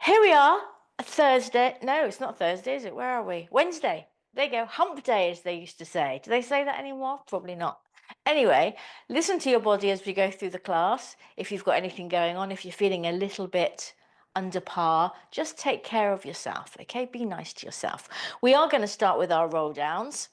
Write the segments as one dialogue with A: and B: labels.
A: Here we are, a Thursday. No, it's not Thursday, is it? Where are we? Wednesday. There you go. Hump day, as they used to say. Do they say that anymore? Probably not. Anyway, listen to your body as we go through the class. If you've got anything going on, if you're feeling a little bit under par, just take care of yourself, okay? Be nice to yourself. We are going to start with our roll downs.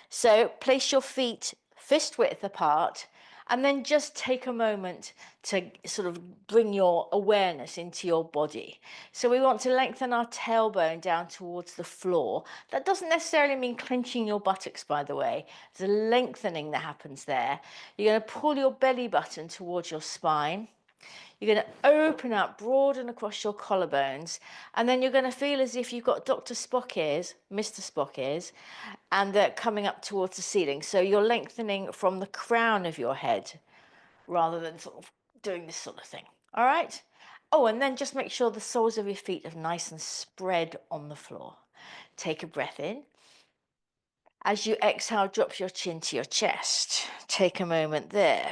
A: So place your feet fist width apart and then just take a moment to sort of bring your awareness into your body. So we want to lengthen our tailbone down towards the floor. That doesn't necessarily mean clenching your buttocks, by the way. There's a lengthening that happens there. You're going to pull your belly button towards your spine. You're going to open up, broaden across your collarbones, and then you're going to feel as if you've got Dr. Spock ears, Mr. Spock ears, and they're coming up towards the ceiling. So you're lengthening from the crown of your head rather than sort of doing this sort of thing. All right? Oh, and then just make sure the soles of your feet are nice and spread on the floor. Take a breath in. As you exhale, drop your chin to your chest. Take a moment there.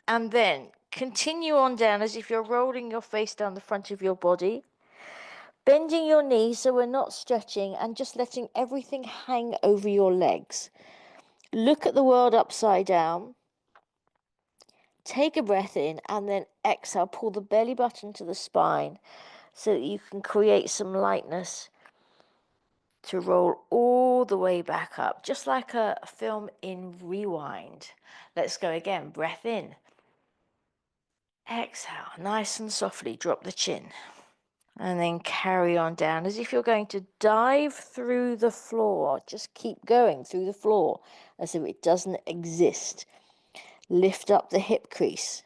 A: And then continue on down as if you're rolling your face down the front of your body, bending your knees so we're not stretching and just letting everything hang over your legs. Look at the world upside down. Take a breath in and then exhale. Pull the belly button to the spine so that you can create some lightness to roll all the way back up, just like a film in rewind. Let's go again. Breath in. Exhale, nice and softly, drop the chin. And then carry on down as if you're going to dive through the floor. Just keep going through the floor as if it doesn't exist. Lift up the hip crease.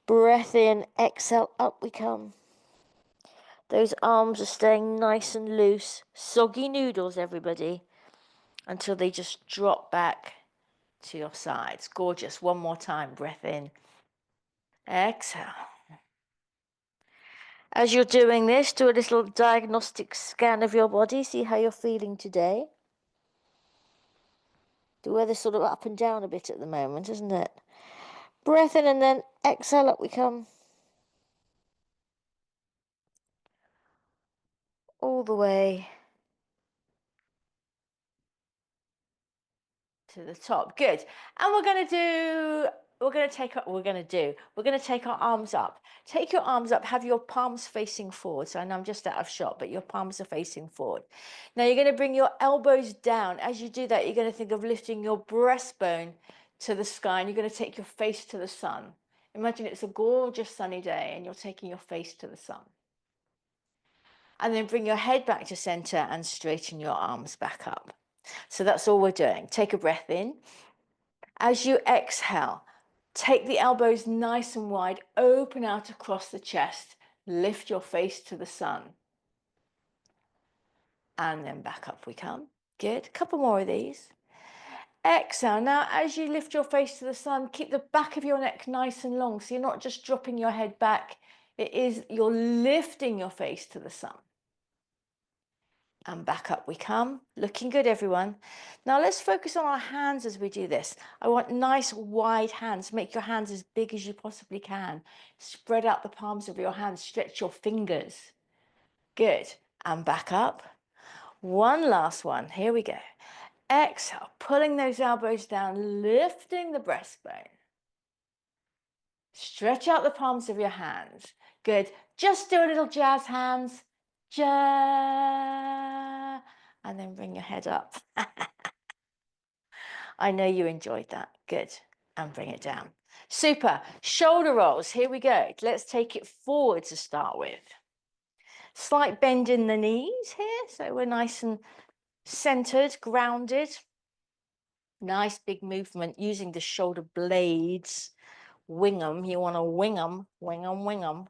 A: Breath in, exhale, up we come. Those arms are staying nice and loose. Soggy noodles, everybody, until they just drop back to your sides. Gorgeous. One more time. Breath in. Exhale. As you're doing this, do a little diagnostic scan of your body. See how you're feeling today. The weather's sort of up and down a bit at the moment, isn't it? Breath in and then exhale, up we come. All the way to the top. Good. And we're going to take our arms up. Take your arms up, have your palms facing forward. So I know I'm just out of shot, but your palms are facing forward. Now you're going to bring your elbows down. As you do that, you're going to think of lifting your breastbone to the sky, and you're going to take your face to the sun. Imagine it's a gorgeous sunny day and you're taking your face to the sun. And then bring your head back to center and straighten your arms back up. So that's all we're doing. Take a breath in. As you exhale, take the elbows nice and wide, open out across the chest, lift your face to the sun. And then back up we come. Good. A couple more of these. Exhale. Now, as you lift your face to the sun, keep the back of your neck nice and long. So you're not just dropping your head back. You're lifting your face to the sun. And back up we come. Looking good, everyone. Now let's focus on our hands as we do this. I want nice wide hands. Make your hands as big as you possibly can. Spread out the palms of your hands. Stretch your fingers. Good. And back up. One last one. Here we go. Exhale, pulling those elbows down, lifting the breastbone. Stretch out the palms of your hands. Good. Just do a little jazz hands. Ja, and then bring your head up. I know you enjoyed that. Good. And bring it down. Super. Shoulder rolls. Here we go. Let's take it forward to start with. Slight bend in the knees here. So we're nice and centered, grounded. Nice big movement using the shoulder blades. Wing them. You want to wing them, wing them, wing them.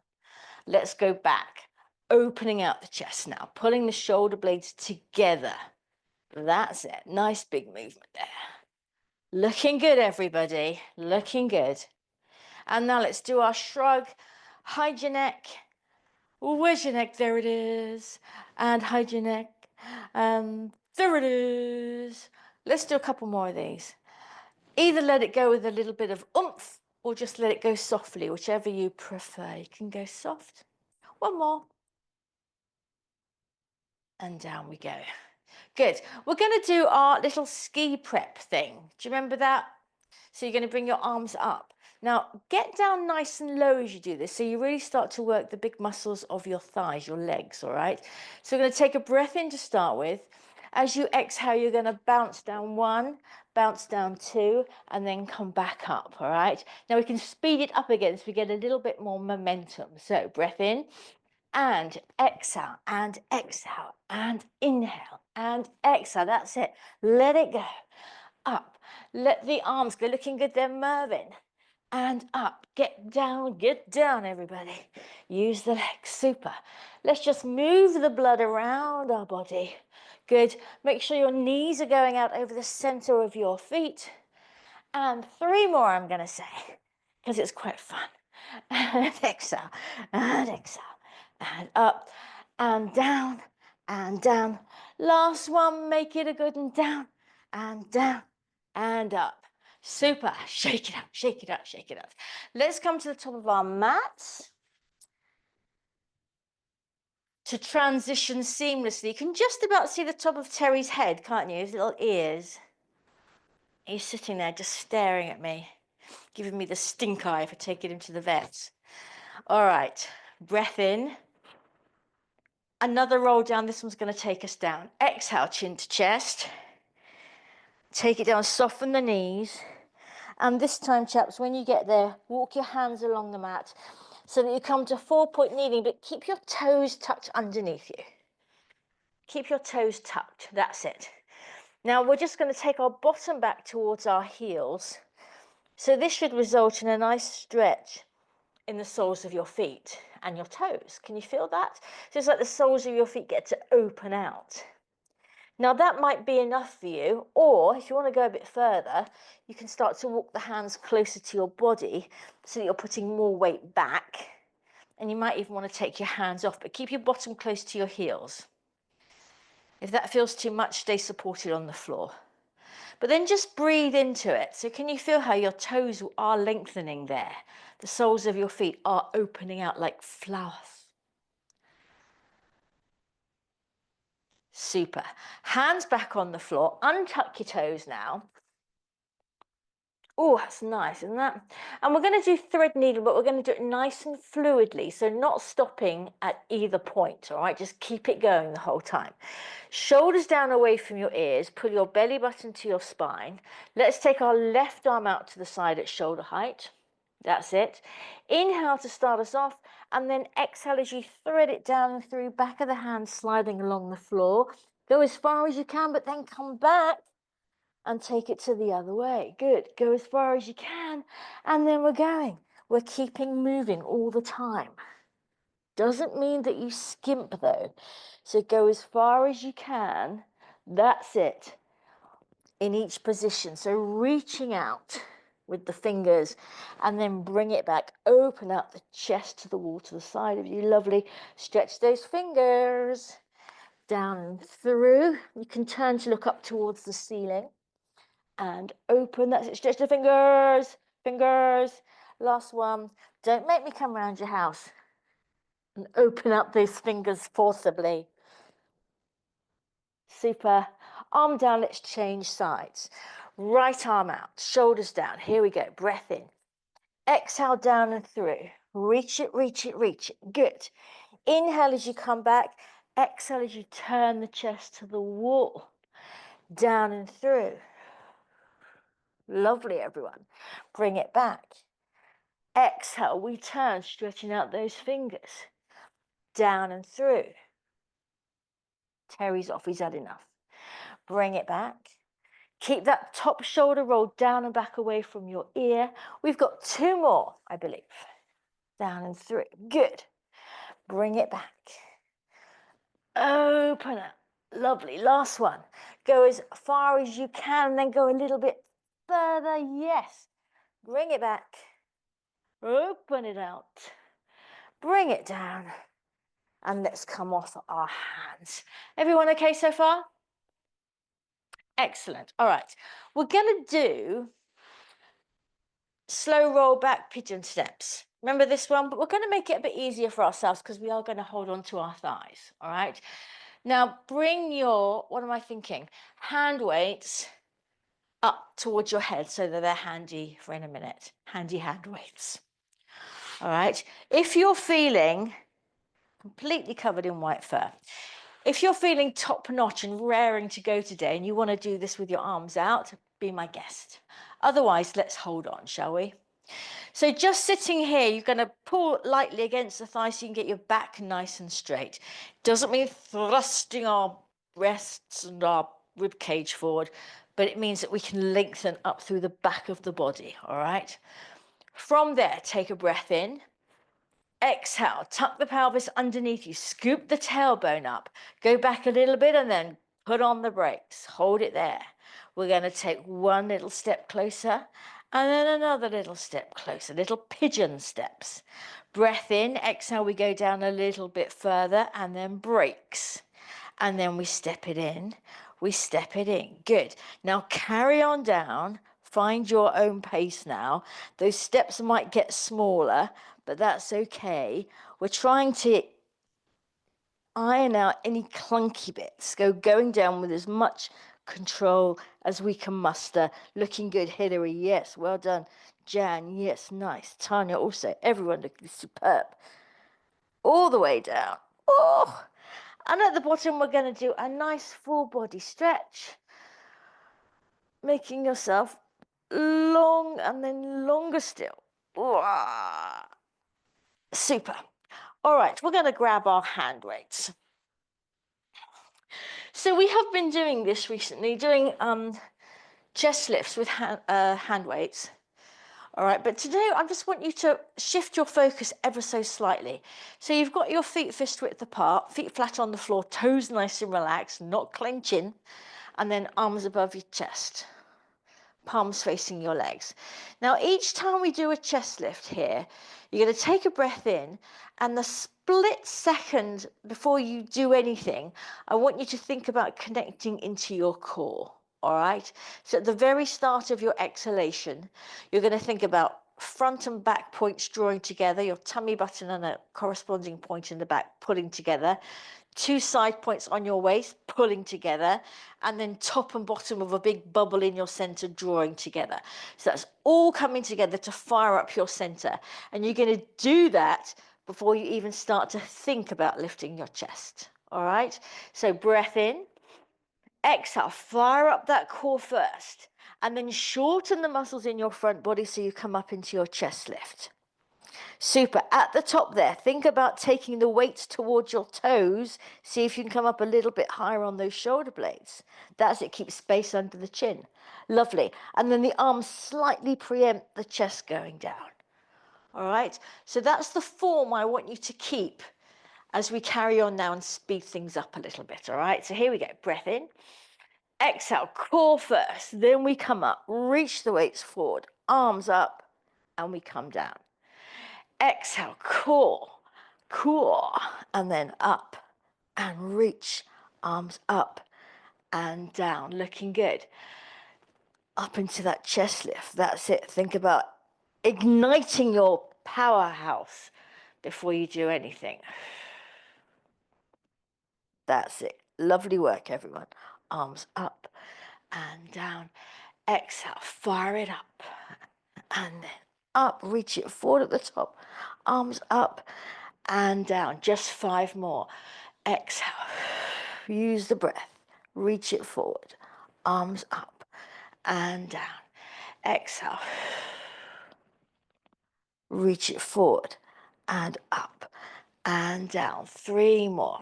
A: Let's go back. Opening out the chest now, pulling the shoulder blades together. That's it. Nice big movement there. Looking good, everybody. Looking good. And now let's do our shrug. Hide your neck. Where's your neck? There it is. And hide your neck. And there it is. Let's do a couple more of these. Either let it go with a little bit of oomph or just let it go softly, whichever you prefer. You can go soft One more. And down we go. Good. We're going to do our little ski prep thing. Do you remember that? So you're going to bring your arms up. Now, get down nice and low as you do this, so you really start to work the big muscles of your thighs, your legs, all right? So we're going to take a breath in to start with. As you exhale, you're going to bounce down 1, bounce down 2, and then come back up, all right? Now, we can speed it up again so we get a little bit more momentum. So breath in, and exhale, and exhale, and inhale, and exhale. That's it. Let it go. Up. Let the arms go. Looking good there, Mervyn. And up. Get down, everybody. Use the legs. Super. Let's just move the blood around our body. Good. Make sure your knees are going out over the center of your feet. And 3 more, I'm going to say, because it's quite fun. And exhale, and exhale, and up, and down, and down. Last one, make it a good and down, and up. Super. Shake it up, shake it up, shake it up. Let's come to the top of our mats to transition seamlessly. You can just about see the top of Terry's head, can't you? His little ears. He's sitting there just staring at me, giving me the stink eye for taking him to the vet. All right, breath in. Another roll down. This one's going to take us down. Exhale, chin to chest. Take it down, soften the knees. And this time, chaps, when you get there, walk your hands along the mat so that you come to 4-point kneeling, but keep your toes tucked underneath you. Keep your toes tucked. That's it. Now, we're just going to take our bottom back towards our heels. So this should result in a nice stretch in the soles of your feet and your toes. Can you feel that? So it's like the soles of your feet get to open out. Now that might be enough for you, or if you want to go a bit further, you can start to walk the hands closer to your body so that you're putting more weight back. And you might even want to take your hands off, but keep your bottom close to your heels. If that feels too much, stay supported on the floor. But then just breathe into it. So can you feel how your toes are lengthening there? The soles of your feet are opening out like flowers. Super. Hands back on the floor. Untuck your toes now. Oh, that's nice, isn't that? And we're going to do thread needle, but we're going to do it nice and fluidly. So not stopping at either point, all right? Just keep it going the whole time. Shoulders down away from your ears. Pull your belly button to your spine. Let's take our left arm out to the side at shoulder height. That's it. Inhale to start us off, and then exhale as you thread it down and through, back of the hand sliding along the floor. Go as far as you can, but then come back and take it to the other way. Good. Go as far as you can, and then we're going. We're keeping moving all the time. Doesn't mean that you skimp though. So go as far as you can. That's it. In each position. So reaching out with the fingers and then bring it back. Open up the chest to the wall to the side of you. Lovely. Stretch those fingers down and through. You can turn to look up towards the ceiling and open. That's it. Stretch the fingers. Fingers. Last one. Don't make me come around your house and open up those fingers forcibly. Super. Arm down. Let's change sides. Right arm out. Shoulders down. Here we go. Breath in. Exhale down and through. Reach it, reach it, reach it. Good. Inhale as you come back. Exhale as you turn the chest to the wall. Down and through. Lovely, everyone. Bring it back. Exhale, we turn, stretching out those fingers. Down and through. Terry's off, he's had enough. Bring it back. Keep that top shoulder rolled down and back away from your ear. We've got 2 more, I believe. Down and through. Good. Bring it back. Open up. Lovely. Last one. Go as far as you can, and then go a little bit further. Yes. Bring it back. Open it out. Bring it down. And let's come off our hands. Everyone okay so far? Excellent. All right. We're going to do slow roll back pigeon steps. Remember this one, but we're going to make it a bit easier for ourselves because we are going to hold on to our thighs. All right. Now bring your, what am I thinking? Hand weights up towards your head so that they're handy for in a minute. Handy hand weights. All right. If you're feeling completely covered in white fur, if you're feeling top notch and raring to go today and you want to do this with your arms out, be my guest. Otherwise, let's hold on, shall we? So just sitting here, you're going to pull lightly against the thigh so you can get your back nice and straight. Doesn't mean thrusting our breasts and our rib cage forward, but it means that we can lengthen up through the back of the body, all right? From there, take a breath in. Exhale, tuck the pelvis underneath you, scoop the tailbone up, go back a little bit and then put on the brakes, hold it there. We're going to take one little step closer and then another little step closer, little pigeon steps. Breath in, exhale, we go down a little bit further and then brakes. And then we step it in, we step it in. Good. Now carry on down, find your own pace now. Those steps might get smaller, but that's okay. We're trying to iron out any clunky bits, going down with as much control as we can muster. Looking good, Hilary, yes, well done. Jan, yes, nice. Tanya also, everyone looking superb. All the way down. Oh, and at the bottom, we're going to do a nice full body stretch, making yourself long and then longer still. Super. All right, we're going to grab our hand weights. So we have been doing this recently, doing chest lifts with hand weights. All right, but today I just want you to shift your focus ever so slightly. So you've got your feet fist width apart, feet flat on the floor, toes nice and relaxed, not clenching, and then arms above your chest, palms facing your legs. Now, each time we do a chest lift here, you're going to take a breath in, and the split second before you do anything, I want you to think about connecting into your core. All right. So at the very start of your exhalation, you're going to think about front and back points drawing together, your tummy button and a corresponding point in the back pulling together, two side points on your waist pulling together, and then top and bottom of a big bubble in your center drawing together. So that's all coming together to fire up your center. And you're going to do that before you even start to think about lifting your chest. All right. So breath in. Exhale, fire up that core first, and then shorten the muscles in your front body so you come up into your chest lift. Super. At the top there, think about taking the weights towards your toes. See if you can come up a little bit higher on those shoulder blades. That's it. Keep space under the chin. Lovely. And then the arms slightly preempt the chest going down. All right. So that's the form I want you to keep as we carry on now and speed things up a little bit. All right. So here we go. Breath in. Exhale, core first, then we come up, reach the weights forward, arms up, and we come down. Exhale, core, and then up, and reach, arms up and down, looking good. Up into that chest lift, that's it. Think about igniting your powerhouse before you do anything. That's it. Lovely work, everyone. Arms up and down. Exhale, fire it up, and then up, reach it forward at the top, arms up and down. Just 5 more. Exhale, use the breath, reach it forward, arms up and down. Exhale, reach it forward and up and down. 3 more.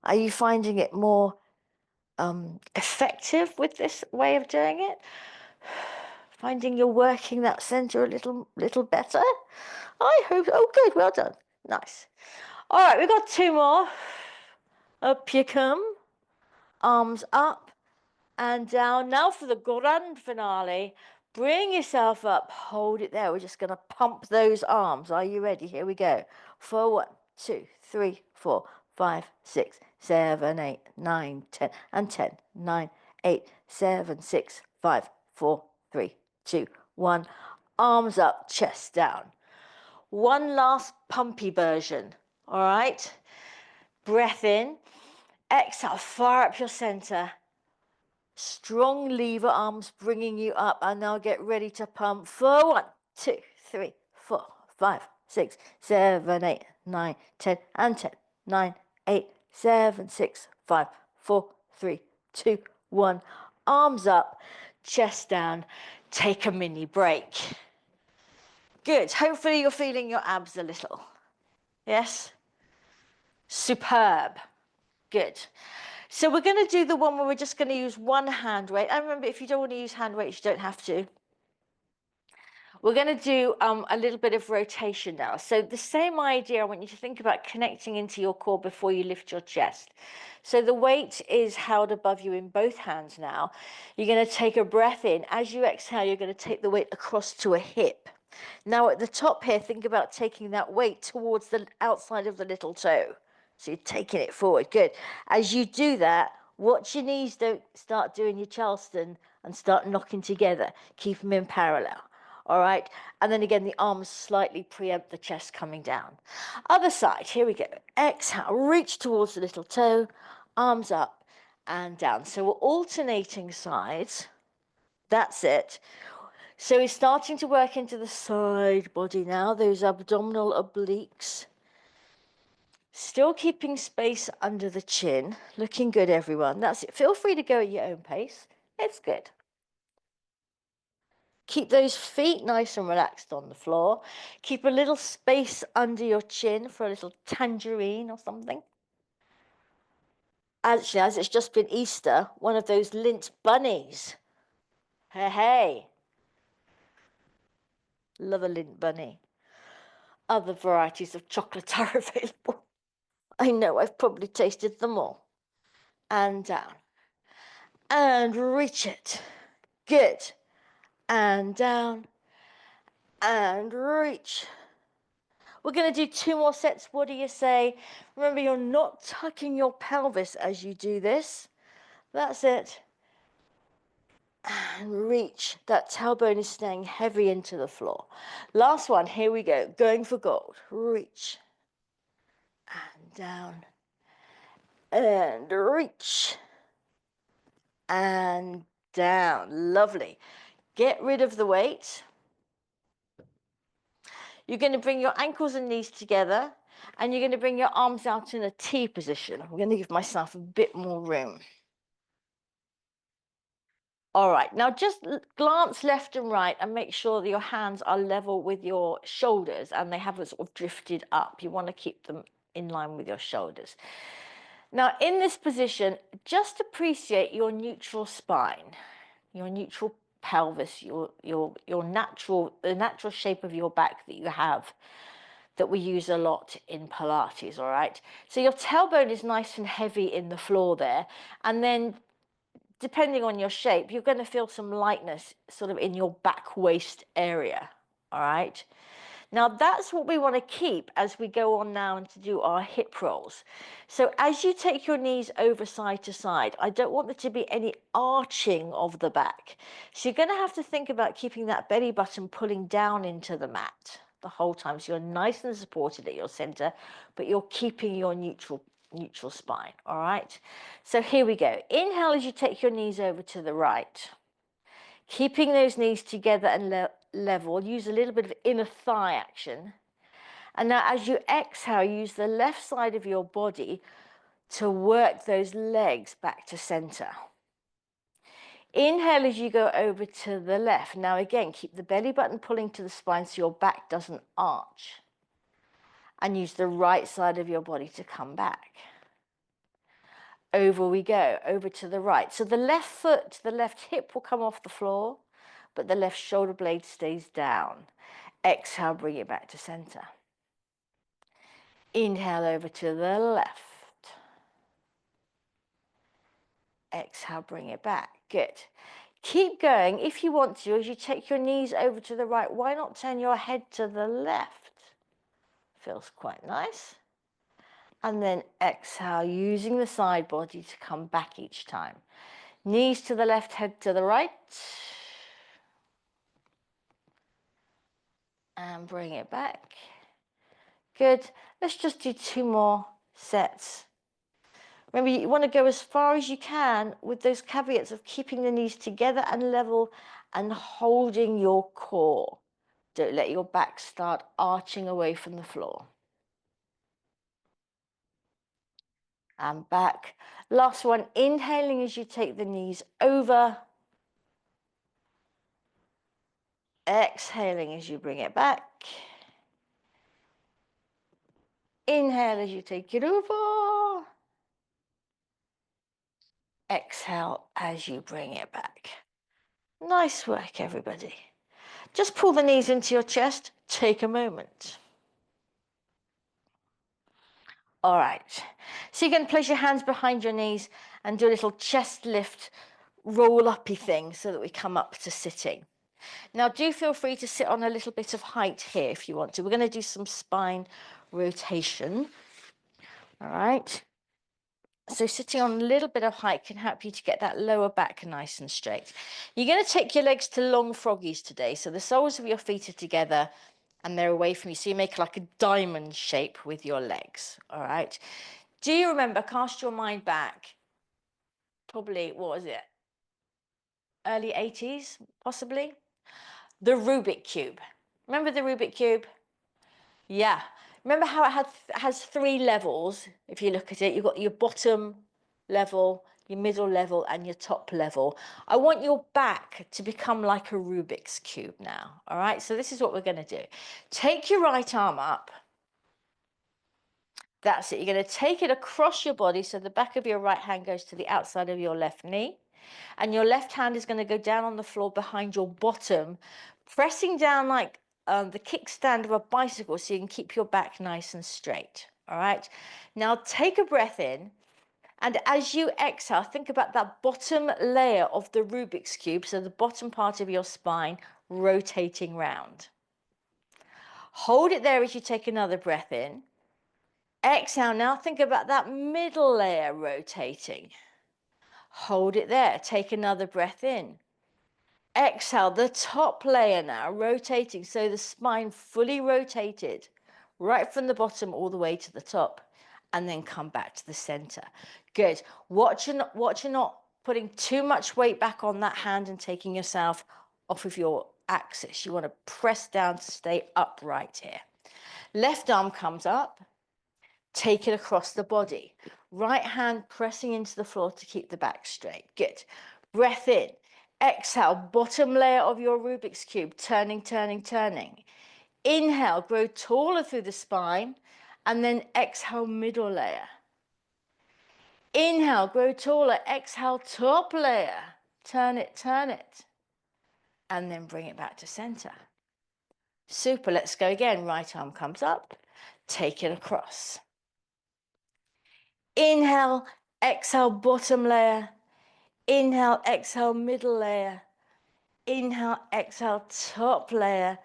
A: Are you finding it more effective with this way of doing it? Finding you're working that center a little better? I hope. Oh, good. Well done. Nice. All right, we've got 2 more. Up you come. Arms up and down. Now for the grand finale. Bring yourself up. Hold it there. We're just going to pump those arms. Are you ready? Here we go. For 1, 2, 3, 4, 5, 6, 7, 8, 9, 10, and 10, 9, 8, 7, 6, 5, 4, 3, 2, 1. arms up, chest down. One last pumpy version, all right? Breath in, exhale, fire up your center. Strong lever arms bringing you up, and now get ready to pump for 1, 2, 3, 4, 5, 6, 7, 8, 9, 10, and 10, 9, 8, 7, 6, 5, 4, 3, 2, 1. Arms up, chest down. Take a mini break. Good. Hopefully you're feeling your abs a little. Yes? Superb. Good. So we're going to do the one where we're just going to use one hand weight. And remember, if you don't want to use hand weights, you don't have to. We're going to do a little bit of rotation now. So the same idea, I want you to think about connecting into your core before you lift your chest. So the weight is held above you in both hands now. You're going to take a breath in. As you exhale, you're going to take the weight across to a hip. Now at the top here, think about taking that weight towards the outside of the little toe. So you're taking it forward. Good. As you do that, watch your knees don't start doing your Charleston and start knocking together. Keep them in parallel. All right. And then again, the arms slightly preempt the chest coming down. Other side. Here we go. Exhale. Reach towards the little toe. Arms up and down. So we're alternating sides. That's it. So we're starting to work into the side body now, those abdominal obliques. Still keeping space under the chin. Looking good, everyone. That's it. Feel free to go at your own pace. It's good. Keep those feet nice and relaxed on the floor. Keep a little space under your chin for a little tangerine or something. Actually, as it's just been Easter, one of those lint bunnies. Hey, hey. Love a lint bunny. Other varieties of chocolate are available. I know, I've probably tasted them all. And down. And reach it. Good. And down. And reach. We're going to do 2 more sets. What do you say? Remember, you're not tucking your pelvis as you do this. That's it. And reach. That tailbone is staying heavy into the floor. Last one. Here we go. Going for gold. Reach. And down. And reach. And down. Lovely. Get rid of the weight. You're going to bring your ankles and knees together, and you're going to bring your arms out in a T position. I'm going to give myself a bit more room. All right, now just glance left and right and make sure that your hands are level with your shoulders and they haven't sort of drifted up. You want to keep them in line with your shoulders. Now, in this position, just appreciate your neutral spine, your neutral pelvis, the natural shape of your back that you have, that we use a lot in Pilates, all right? So your tailbone is nice and heavy in the floor there, and then depending on your shape, you're going to feel some lightness sort of in your back waist area, all right? Now that's what we want to keep as we go on now and to do our hip rolls. So as you take your knees over side to side, I don't want there to be any arching of the back. So you're going to have to think about keeping that belly button pulling down into the mat the whole time. So you're nice and supported at your center, but you're keeping your neutral spine, all right? So here we go. Inhale as you take your knees over to the right. Keeping those knees together and level, use a little bit of inner thigh action. And now as you exhale, use the left side of your body to work those legs back to center. Inhale as you go over to the left. Now again, keep the belly button pulling to the spine so your back doesn't arch. And use the right side of your body to come back. Over we go, over to the right. So the left foot, the left hip will come off the floor, but the left shoulder blade stays down. Exhale, bring it back to center. Inhale over to the left. Exhale, bring it back. Good. Keep going. If you want to, as you take your knees over to the right, why not turn your head to the left? Feels quite nice. And then exhale, using the side body to come back each time. Knees to the left, head to the right. And bring it back. Good. Let's just do 2 more sets. Remember, you want to go as far as you can with those caveats of keeping the knees together and level and holding your core. Don't let your back start arching away from the floor. And back. Last one, inhaling as you take the knees over. Exhaling as you bring it back. Inhale as you take it over. Exhale as you bring it back. Nice work, everybody. Just pull the knees into your chest. Take a moment. All right. So you're going to place your hands behind your knees and do a little chest lift, roll-uppy thing so that we come up to sitting. Now, do feel free to sit on a little bit of height here if you want to. We're going to do some spine rotation. All right. So sitting on a little bit of height can help you to get that lower back nice and straight. You're going to take your legs to long froggies today. So the soles of your feet are together and they're away from you. So you make like a diamond shape with your legs. All right. Do you remember, cast your mind back, probably, what was it? Early 80s, possibly? The Rubik Cube. Remember the Rubik Cube? Yeah. Remember how it has 3 levels? If you look at it, you've got your bottom level, your middle level, and your top level. I want your back to become like a Rubik's Cube now. All right, so this is what we're going to do. Take your right arm up. That's it. You're going to take it across your body so the back of your right hand goes to the outside of your left knee. And your left hand is going to go down on the floor behind your bottom, pressing down like the kickstand of a bicycle so you can keep your back nice and straight. All right. Now take a breath in. And as you exhale, think about that bottom layer of the Rubik's Cube, so the bottom part of your spine rotating round. Hold it there as you take another breath in. Exhale, now think about that middle layer rotating. Hold it there, take another breath in. Exhale, the top layer now rotating, so the spine fully rotated, right from the bottom all the way to the top, and then come back to the center. Good. Watch you're not putting too much weight back on that hand and taking yourself off of your axis. You want to press down to stay upright here. Left arm comes up. Take it across the body. Right hand pressing into the floor to keep the back straight. Good. Breath in. Exhale, bottom layer of your Rubik's Cube, turning, turning, turning. Inhale, grow taller through the spine, and then exhale, middle layer. Inhale, grow taller. Exhale, top layer. Turn it, and then bring it back to center. Super. Let's go again. Right arm comes up. Take it across. Inhale, exhale, bottom layer. Inhale, exhale, middle layer. Inhale, exhale, top layer.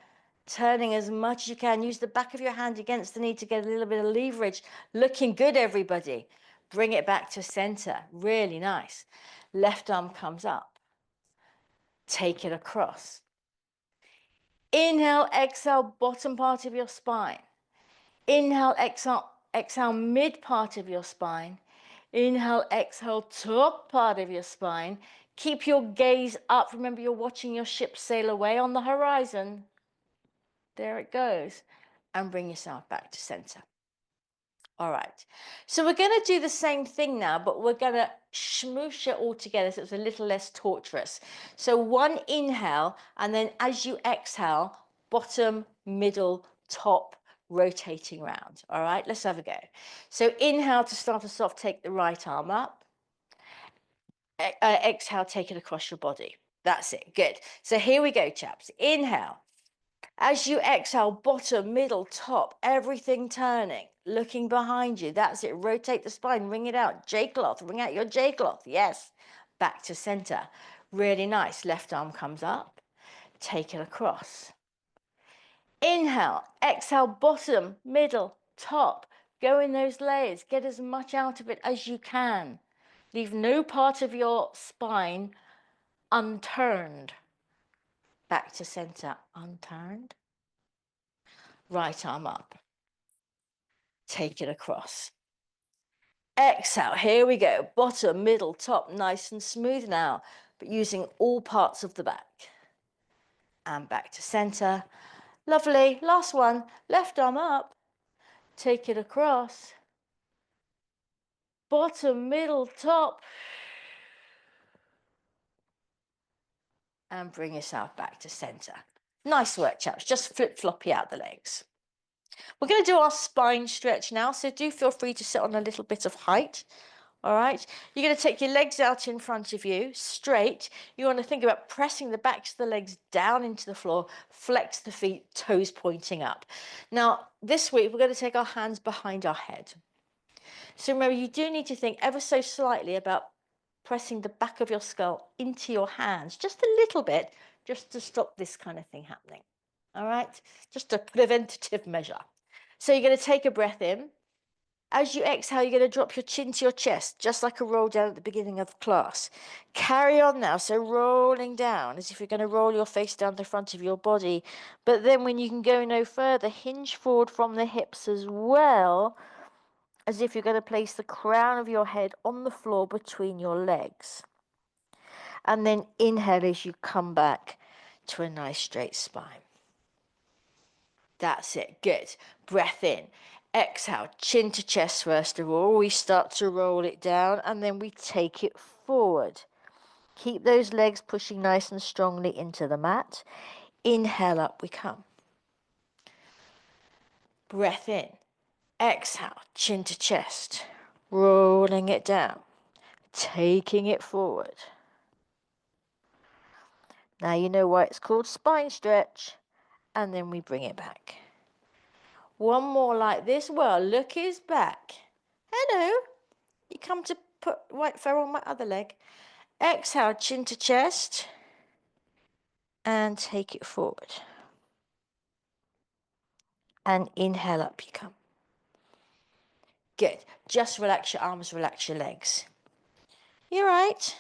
A: Turning as much as you can. Use the back of your hand against the knee to get a little bit of leverage. Looking good, everybody. Bring it back to center. Really nice. Left arm comes up. Take it across. Inhale, exhale, bottom part of your spine. Inhale, exhale, exhale, mid part of your spine. Inhale, exhale, top part of your spine. Keep your gaze up. Remember, you're watching your ship sail away on the horizon. There it goes. And bring yourself back to center. All right. So we're going to do the same thing now, but we're going to smoosh it all together so it's a little less torturous. So one inhale, and then as you exhale, bottom, middle, top, rotating round. All right, let's have a go. So inhale to start us off, take the right arm up. Exhale, take it across your body. That's it. Good. So here we go, chaps. Inhale. As you exhale, bottom, middle, top, everything turning, looking behind you. That's it. Rotate the spine, ring it out. J-cloth, ring out your J-cloth. Yes. Back to center. Really nice. Left arm comes up. Take it across. Inhale, exhale, bottom, middle, top. Go in those layers. Get as much out of it as you can. Leave no part of your spine unturned. Back to center, unturned. Right arm up. Take it across. Exhale, here we go. Bottom, middle, top, nice and smooth now, but using all parts of the back. And back to center. Lovely. Last one. Left arm up. Take it across. Bottom, middle, top. And bring yourself back to center. Nice work, chaps. Just flip-floppy out the legs. We're going to do our spine stretch now, so do feel free to sit on a little bit of height. All right, you're going to take your legs out in front of you, straight. You want to think about pressing the backs of the legs down into the floor, flex the feet, toes pointing up. Now, this week, we're going to take our hands behind our head. So remember, you do need to think ever so slightly about pressing the back of your skull into your hands, just a little bit, just to stop this kind of thing happening. All right, just a preventative measure. So you're going to take a breath in. As you exhale, you're going to drop your chin to your chest, just like a roll down at the beginning of class. Carry on now, so rolling down, as if you're going to roll your face down the front of your body. But then when you can go no further, hinge forward from the hips as well, as if you're going to place the crown of your head on the floor between your legs. And then inhale as you come back to a nice straight spine. That's it. Good. Breath in. Exhale. Chin to chest first of all. We start to roll it down and then we take it forward. Keep those legs pushing nice and strongly into the mat. Inhale, up we come. Breath in. Exhale. Chin to chest. Rolling it down. Taking it forward. Now you know why it's called spine stretch. And then we bring it back. One more like this. Well, look his back. Hello. You come to put white fur on my other leg. Exhale, chin to chest. And take it forward. And inhale, up you come. Good. Just relax your arms, relax your legs. You're right.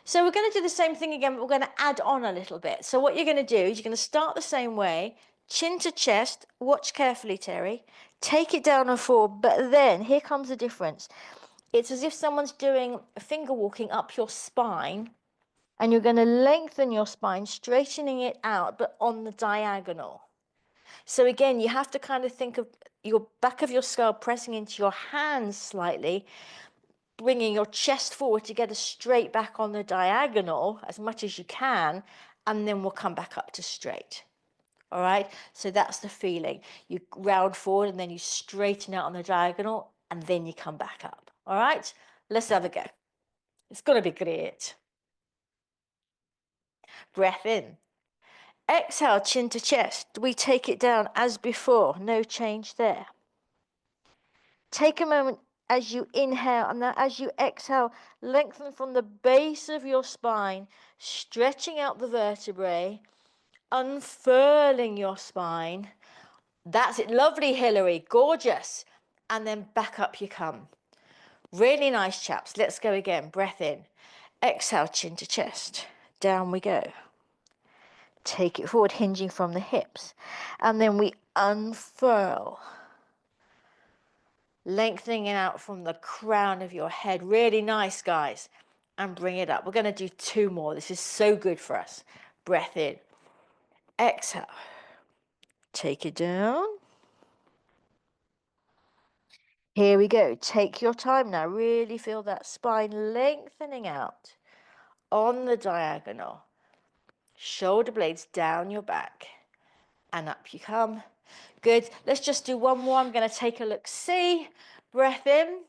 A: So we're going to do the same thing again, but we're going to add on a little bit. So what you're going to do is you're going to start the same way. Chin to chest. Watch carefully, Terry. Take it down and forward. But then, here comes the difference. It's as if someone's doing finger walking up your spine. And you're going to lengthen your spine, straightening it out, but on the diagonal. So again, you have to kind of think of your back of your skull pressing into your hands slightly, bringing your chest forward to get a straight back on the diagonal as much as you can, and then we'll come back up to straight. All right, so that's the feeling. You round forward and then you straighten out on the diagonal, and then you come back up. All right, let's have a go. It's going to be great. Breath in. Exhale, chin to chest. We take it down as before. No change there. Take a moment as you inhale, and then as you exhale, lengthen from the base of your spine, stretching out the vertebrae, unfurling your spine. That's it. Lovely, Hillary. Gorgeous. And then back up you come. Really nice, chaps. Let's go again. Breath in. Exhale, chin to chest. Down we go. Take it forward, hinging from the hips. And then we unfurl. Lengthening it out from the crown of your head. Really nice, guys. And bring it up. We're going to do 2 more. This is so good for us. Breath in. Exhale. Take it down. Here we go. Take your time now. Really feel that spine lengthening out on the diagonal. Shoulder blades down your back. And up you come. Good. Let's just do one more. I'm going to take a look. See. Breath in.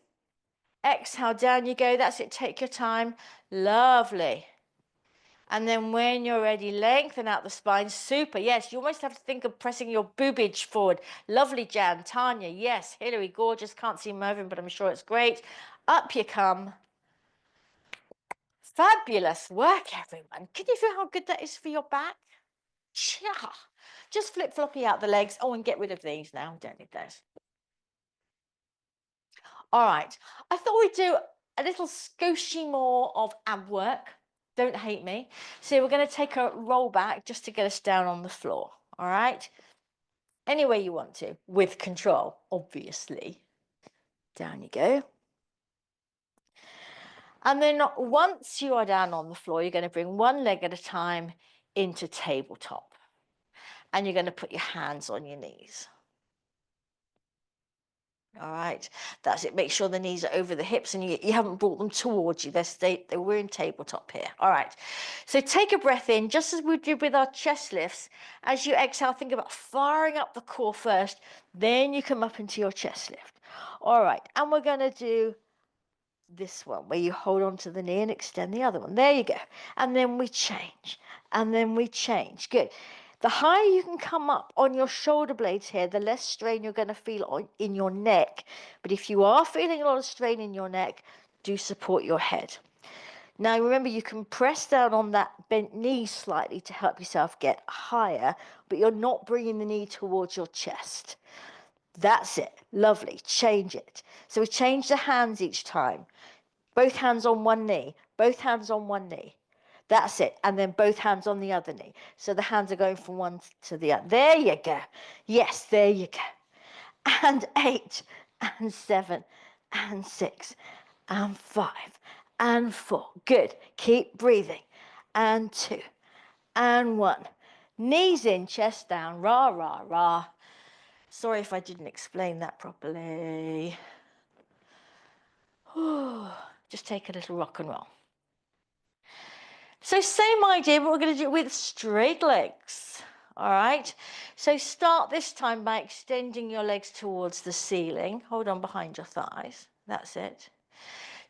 A: Exhale. Down you go. That's it. Take your time. Lovely. And then when you're ready, lengthen out the spine. Super. Yes, you almost have to think of pressing your boobage forward. Lovely, Jan. Tanya. Yes. Hillary. Gorgeous. Can't see Mervyn, but I'm sure it's great. Up you come. Fabulous work, everyone. Can you feel how good that is for your back? Yeah. Just flip-floppy out the legs. Oh, and get rid of these now. Don't need those. All right. I thought we'd do a little skoshi more of ab work. Don't hate me. So we're going to take a roll back just to get us down on the floor. All right. any way you want to, with control, obviously. Down you go. And then once you are down on the floor, you're going to bring one leg at a time into tabletop. And you're going to put your hands on your knees. All right, that's it. Make sure the knees are over the hips and you haven't brought them towards you. We're in tabletop here. All right, so take a breath in, just as we did with our chest lifts. As you exhale, think about firing up the core first, then you come up into your chest lift. All right, and we're going to do this one where you hold on to the knee and extend the other one. There you go. And then we change, and then we change. Good. The higher you can come up on your shoulder blades here, the less strain you're going to feel in your neck. But if you are feeling a lot of strain in your neck, do support your head. Now remember, you can press down on that bent knee slightly to help yourself get higher, but you're not bringing the knee towards your chest. That's it. Lovely. Change it. So we change the hands each time. Both hands on one knee. Both hands on one knee. That's it. And then both hands on the other knee. So the hands are going from one to the other. There you go. Yes, there you go. And 8, and 7, and 6, and 5, and 4. Good. Keep breathing. And 2, and 1. Knees in, chest down. Rah, rah, rah. Sorry if I didn't explain that properly. Just take a little rock and roll. So same idea, but we're going to do it with straight legs. All right. So start this time by extending your legs towards the ceiling. Hold on behind your thighs. That's it.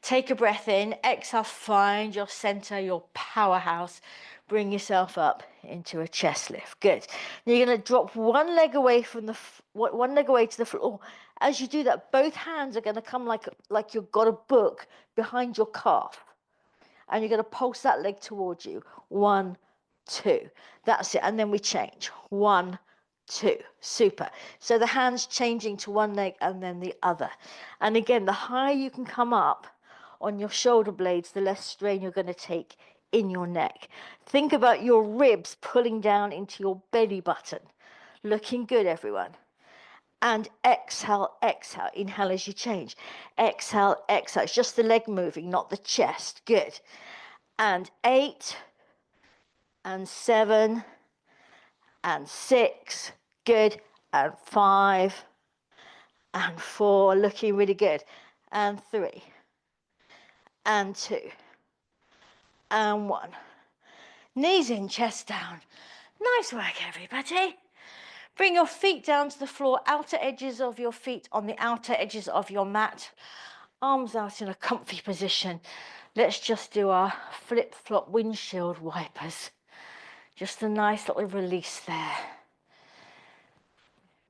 A: Take a breath in. Exhale, find your center, your powerhouse. Bring yourself up into a chest lift. Good. Now you're going to drop one leg away from one leg away to the floor. As you do that, both hands are going to come like you've got a book behind your calf. And you're going to pulse that leg towards you. 1, 2. That's it. And then we change. 1, 2. Super. So the hands changing to one leg and then the other. And again, the higher you can come up on your shoulder blades, the less strain you're going to take in your neck. Think about your ribs pulling down into your belly button. Looking good, everyone. And exhale, exhale. Inhale as you change. Exhale, exhale. It's just the leg moving, not the chest. Good. And 8, and 7, and 6. Good. And 5, and 4. Looking really good. And 3, and 2, and 1. Knees in, chest down. Nice work, everybody. Bring your feet down to the floor, outer edges of your feet on the outer edges of your mat. Arms out in a comfy position. Let's just do our flip-flop windshield wipers. Just a nice little release there.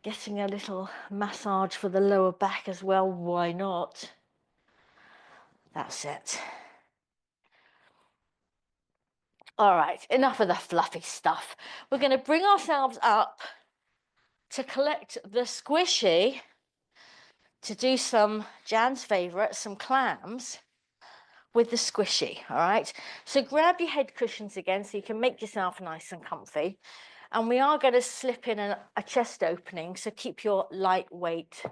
A: Getting a little massage for the lower back as well, why not? That's it. All right, enough of the fluffy stuff. We're going to bring ourselves up to collect the squishy, to do some, Jan's favourite, some clams with the squishy, all right? So grab your head cushions again so you can make yourself nice and comfy. And we are going to slip in a chest opening, so keep your lightweight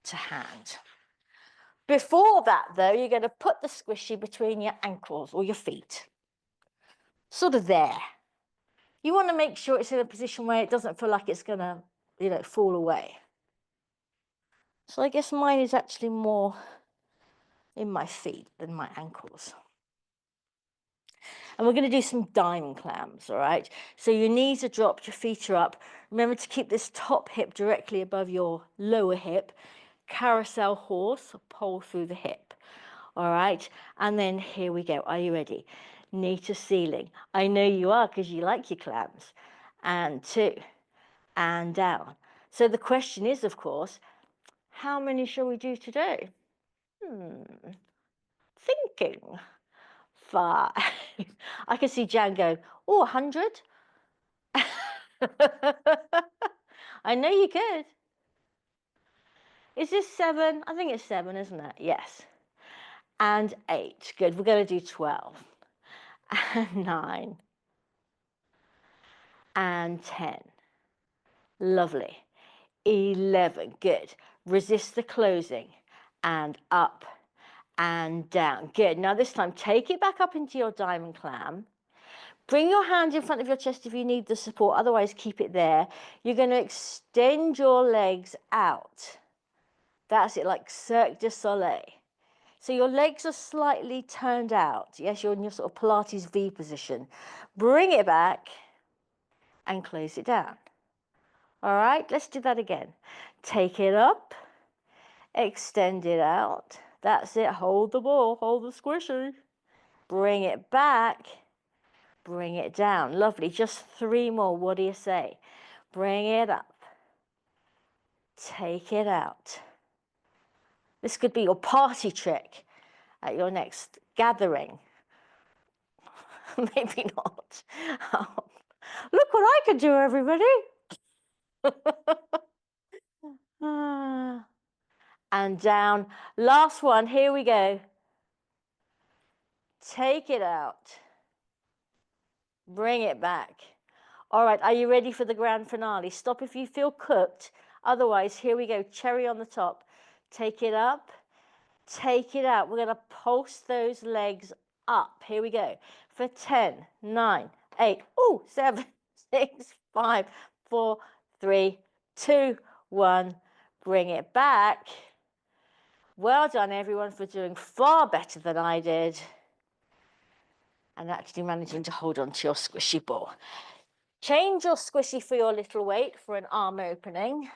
A: to hand. Before that, though, you're going to put the squishy between your ankles or your feet. Sort of there. You want to make sure it's in a position where it doesn't feel like it's going to, fall away. So I guess mine is actually more in my feet than my ankles. And we're going to do some dime clams, all right? So your knees are dropped, your feet are up. Remember to keep this top hip directly above your lower hip. Carousel horse, pole through the hip, all right? And then here we go. Are you ready? Knee to ceiling. I know you are because you like your clams. And 2, and down. So the question is, of course, how many shall we do today? Thinking. 5. I can see Jan go, oh, 100? I know you could. Is this 7? I think it's 7, isn't it? Yes. And 8. Good. We're going to do 12. And 9. And 10. Lovely. 11. Good. Resist the closing. And up and down. Good. Now this time, take it back up into your diamond clam. Bring your hand in front of your chest if you need the support. Otherwise, keep it there. You're going to extend your legs out. That's it, like Cirque du Soleil. So your legs are slightly turned out. Yes, you're in your sort of Pilates V position. Bring it back and close it down. All right, let's do that again. Take it up, extend it out. That's it, hold the ball, hold the squishy. Bring it back, bring it down. Lovely, just 3 more, what do you say? Bring it up, take it out. This could be your party trick at your next gathering. Maybe not. Look what I can do, everybody. And down. Last one. Here we go. Take it out. Bring it back. All right. Are you ready for the grand finale? Stop if you feel cooked. Otherwise, here we go. Cherry on the top. Take it up. Take it out. We're going to pulse those legs up. Here we go. For 10, 9, 8, 7, 6, 5, 4, 3, 2, 1. Bring it back. Well done, everyone, for doing far better than I did and actually managing to hold on to your squishy ball. Change your squishy for your little weight for an arm opening.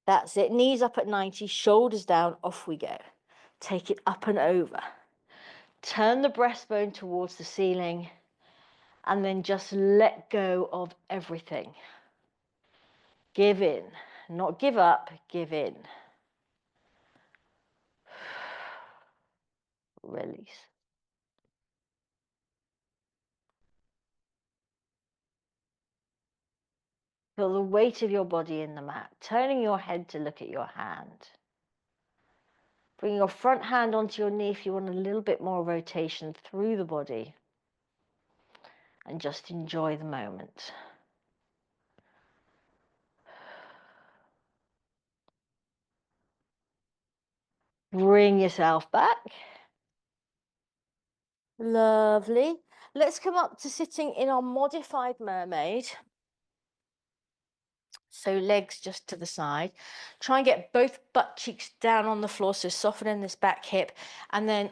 A: That's it. Knees up at 90, shoulders down, off we go. Take it up and over. Turn the breastbone towards the ceiling and then just let go of everything. Give in. Not give up, give in. Release. Feel the weight of your body in the mat, turning your head to look at your hand. Bring your front hand onto your knee if you want a little bit more rotation through the body. And just enjoy the moment. Bring yourself back. Lovely. Let's come up to sitting in our modified mermaid. So legs just to the side. Try and get both butt cheeks down on the floor, so softening this back hip. And then,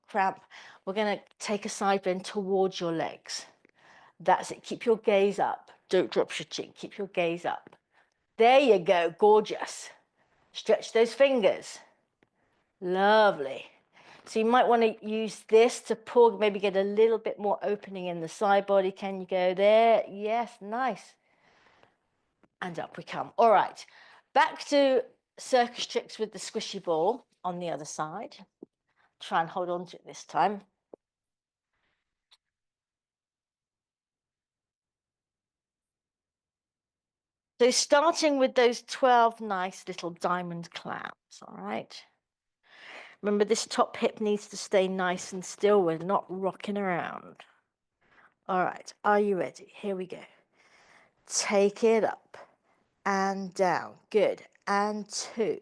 A: cramp, we're going to take a side bend towards your legs. That's it. Keep your gaze up. Don't drop your chin. Keep your gaze up. There you go. Gorgeous. Stretch those fingers. Lovely. So you might want to use this to pull, maybe get a little bit more opening in the side body. Can you go there? Yes, nice. And up we come. All right, back to circus tricks with the squishy ball on the other side. Try and hold on to it this time. So starting with those 12 nice little diamond clams, all right? Remember, this top hip needs to stay nice and still. We're not rocking around. All right, are you ready? Here we go. Take it up and down. Good. And 2.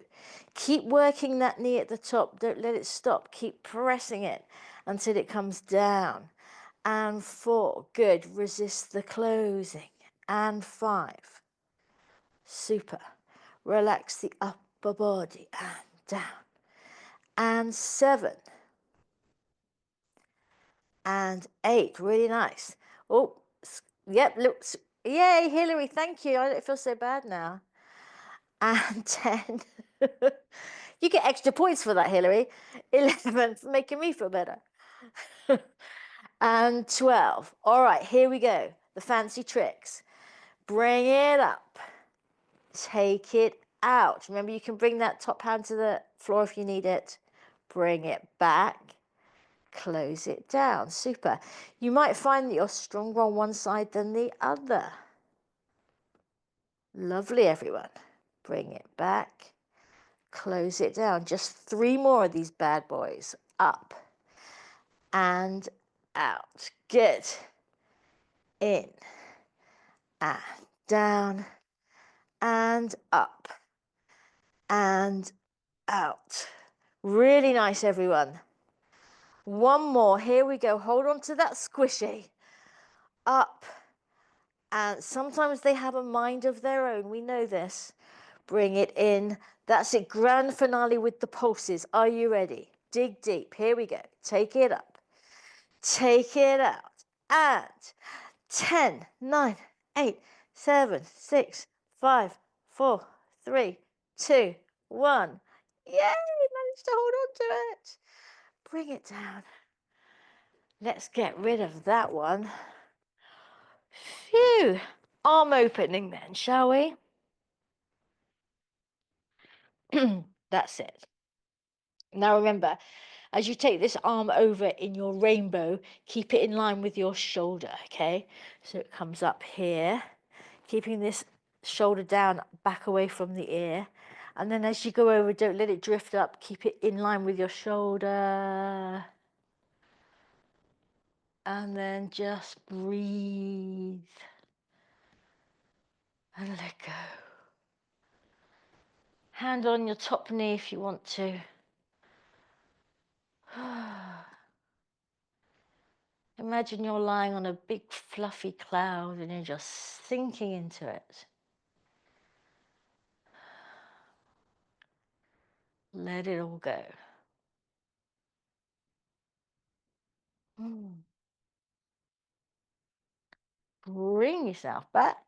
A: Keep working that knee at the top. Don't let it stop. Keep pressing it until it comes down. And 4. Good. Resist the closing. And 5. Super. Relax the upper body and down. And 7. And 8. Really nice. Oh, yep. Looks. Yay, Hillary. Thank you. I don't feel so bad now. And 10. You get extra points for that, Hillary. 11 for making me feel better. And 12. All right, here we go. The fancy tricks. Bring it up. Take it out. Remember, you can bring that top hand to the floor if you need it. Bring it back. Close it down. Super. You might find that you're stronger on one side than the other. Lovely, everyone. Bring it back. Close it down. Just 3 more of these bad boys. Up and out. Good. In and down and up and out. Really nice, everyone. One more. Here we go. Hold on to that squishy. Up. And sometimes they have a mind of their own. We know this. Bring it in. That's it. Grand finale with the pulses. Are you ready? Dig deep. Here we go. Take it up. Take it out. And 10, 9, 8, 7, 6, 5, 4, 3, 2, 1. Yay! Managed to hold on to it. Bring it down. Let's get rid of that one. Phew. Arm opening then, shall we? That's it. Now remember, as you take this arm over in your rainbow, keep it in line with your shoulder, okay? So it comes up here, keeping this shoulder down, back away from the ear. And then as you go over, don't let it drift up. Keep it in line with your shoulder. And then just breathe. And let go. Hand on your top knee if you want to. Imagine you're lying on a big fluffy cloud and you're just sinking into it. Let it all go. Bring yourself back.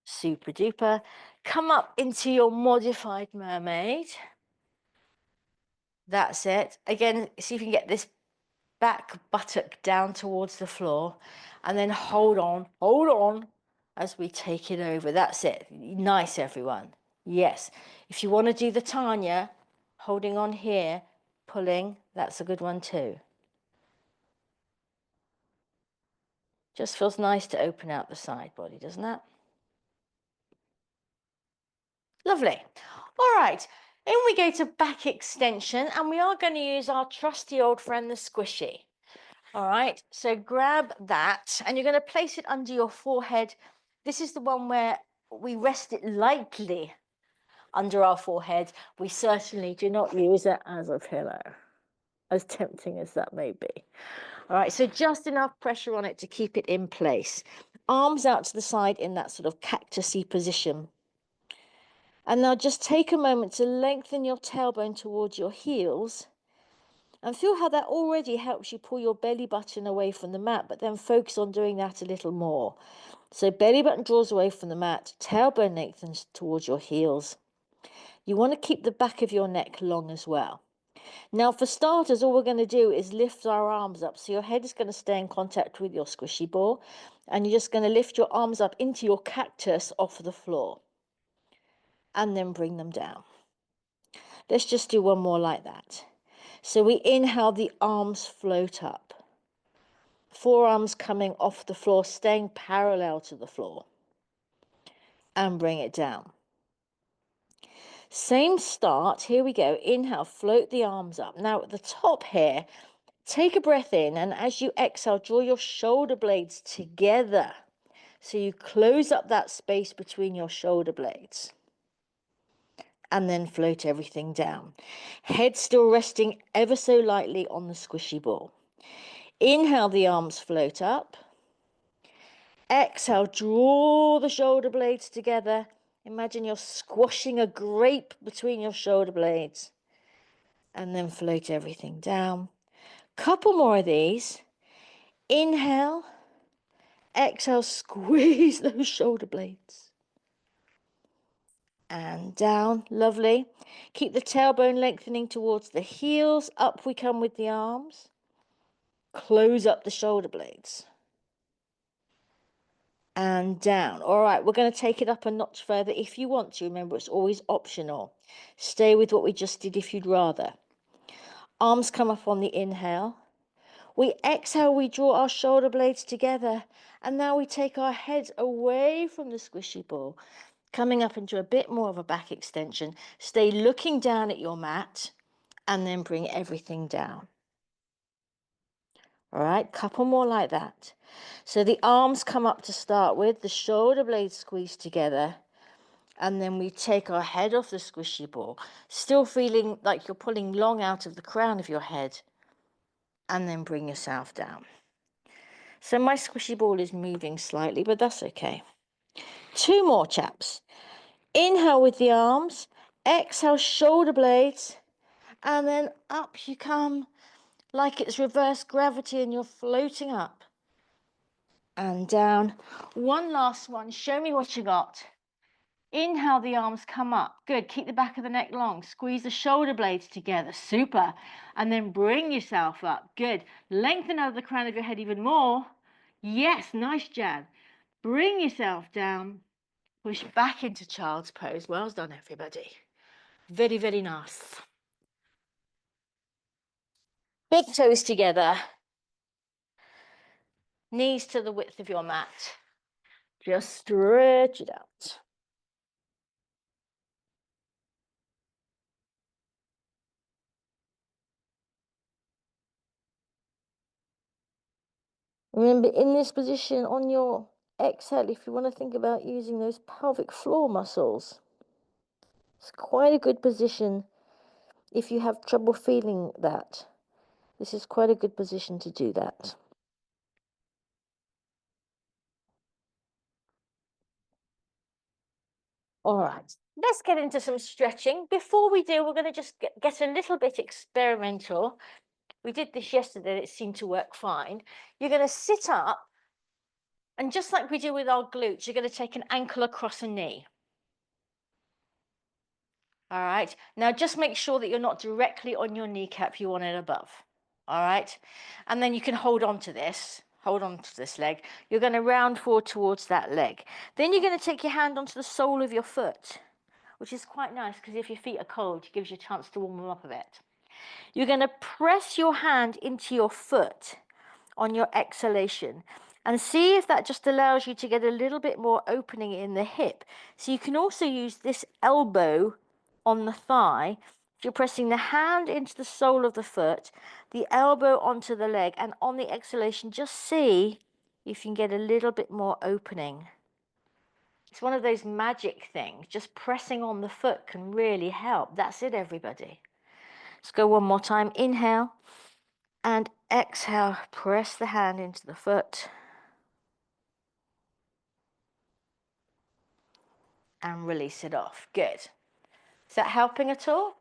A: Super duper. Come up into your modified mermaid. That's it. Again, see if you can get this back buttock down towards the floor. And then hold on as we take it over. That's it. Nice, everyone. Yes. If you want to do the Tanya, holding on here, pulling, that's a good one too. Just feels nice to open out the side body, doesn't it? Lovely. All right, in we go to back extension, and we are going to use our trusty old friend, the squishy. All right, so grab that, and you're going to place it under your forehead. This is the one where we rest it lightly under our forehead. We certainly do not use it as a pillow, as tempting as that may be. All right, so just enough pressure on it to keep it in place. Arms out to the side in that sort of cactusy position. And now just take a moment to lengthen your tailbone towards your heels and feel how that already helps you pull your belly button away from the mat, but then focus on doing that a little more. So belly button draws away from the mat, tailbone lengthens towards your heels. You want to keep the back of your neck long as well. Now for starters, all we're going to do is lift our arms up. So your head is going to stay in contact with your squishy ball, and you're just going to lift your arms up into your cactus off the floor and then bring them down. Let's just do one more like that. So we inhale, the arms float up. Forearms coming off the floor, staying parallel to the floor. And bring it down. Same start. Here we go. Inhale, float the arms up. Now at the top here, take a breath in, and as you exhale, draw your shoulder blades together. So you close up that space between your shoulder blades. And then float everything down. Head still resting ever so lightly on the squishy ball. Inhale, the arms float up. Exhale, draw the shoulder blades together. Imagine you're squashing a grape between your shoulder blades. And then float everything down. Couple more of these. Inhale. Exhale, squeeze those shoulder blades. And down, lovely. Keep the tailbone lengthening towards the heels. Up we come with the arms. Close up the shoulder blades. And down. All right, we're going to take it up a notch further if you want to. Remember, it's always optional. Stay with what we just did if you'd rather. Arms come up on the inhale. We exhale, we draw our shoulder blades together. And now we take our heads away from the squishy ball, coming up into a bit more of a back extension. Stay looking down at your mat and then bring everything down. All right, couple more like that. So the arms come up to start with, the shoulder blades squeeze together, and then we take our head off the squishy ball, still feeling like you're pulling long out of the crown of your head, and then bring yourself down. So my squishy ball is moving slightly, but that's okay. 2 more, chaps. Inhale with the arms, exhale shoulder blades, and then up you come like it's reverse gravity and you're floating up and down. One last one. Show me what you got. Inhale, the arms come up. Good. Keep the back of the neck long. Squeeze the shoulder blades together. Super. And then bring yourself up. Good. Lengthen out the crown of your head even more. Yes, nice jab. Bring yourself down. Push back into child's pose. Well done, everybody. Very, very nice. Big toes together. Knees to the width of your mat. Just stretch it out. Remember, in this position, on your exhale, if you want to think about using those pelvic floor muscles, it's quite a good position. If you have trouble feeling that, this is quite a good position to do that. All right, let's get into some stretching. Before we do, we're going to just get a little bit experimental. We did this yesterday, it seemed to work fine. You're going to sit up, and just like we do with our glutes, you're going to take an ankle across a knee. All right, now just make sure that you're not directly on your kneecap, you want it above. All right, and then you can hold on to this. Hold on to this leg. You're going to round forward towards that leg. Then you're going to take your hand onto the sole of your foot, which is quite nice because if your feet are cold, it gives you a chance to warm them up a bit. You're going to press your hand into your foot on your exhalation and see if that just allows you to get a little bit more opening in the hip. So you can also use this elbow on the thigh. You're pressing the hand into the sole of the foot, the elbow onto the leg, and on the exhalation, just see if you can get a little bit more opening. It's one of those magic things. Just pressing on the foot can really help. That's it, everybody. Let's go one more time. Inhale and exhale. Press the hand into the foot. And release it off. Good. Is that helping at all?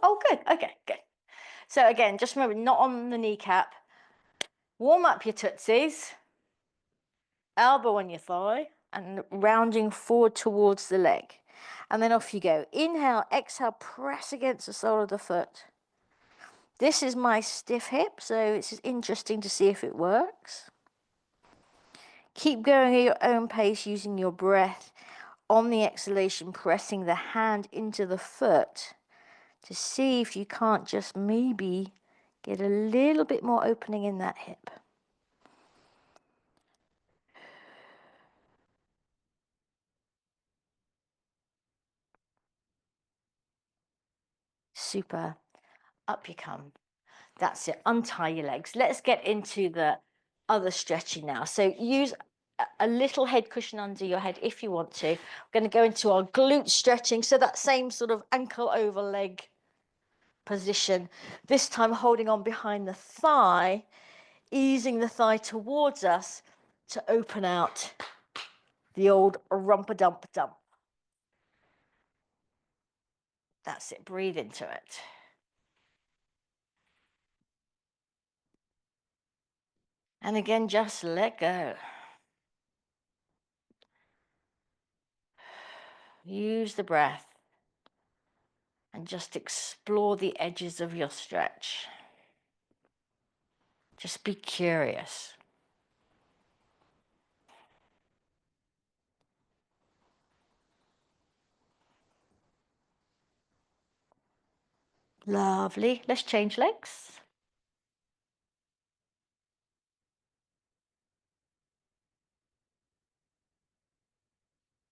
A: Oh, good. Okay, good. So again, just remember, not on the kneecap. Warm up your tootsies. Elbow on your thigh and rounding forward towards the leg. And then off you go. Inhale, exhale, press against the sole of the foot. This is my stiff hip, so it's interesting to see if it works. Keep going at your own pace using your breath. On the exhalation, pressing the hand into the foot to see if you can't just maybe get a little bit more opening in that hip. Super. Up you come. That's it. Untie your legs. Let's get into the other stretching now. So use a little head cushion under your head if you want to. We're going to go into our glute stretching. So that same sort of ankle over leg position, this time holding on behind the thigh, easing the thigh towards us to open out the old rumpa-dump-dump. That's it. Breathe into it. And again, just let go. Use the breath and just explore the edges of your stretch. Just be curious. Lovely. Let's change legs.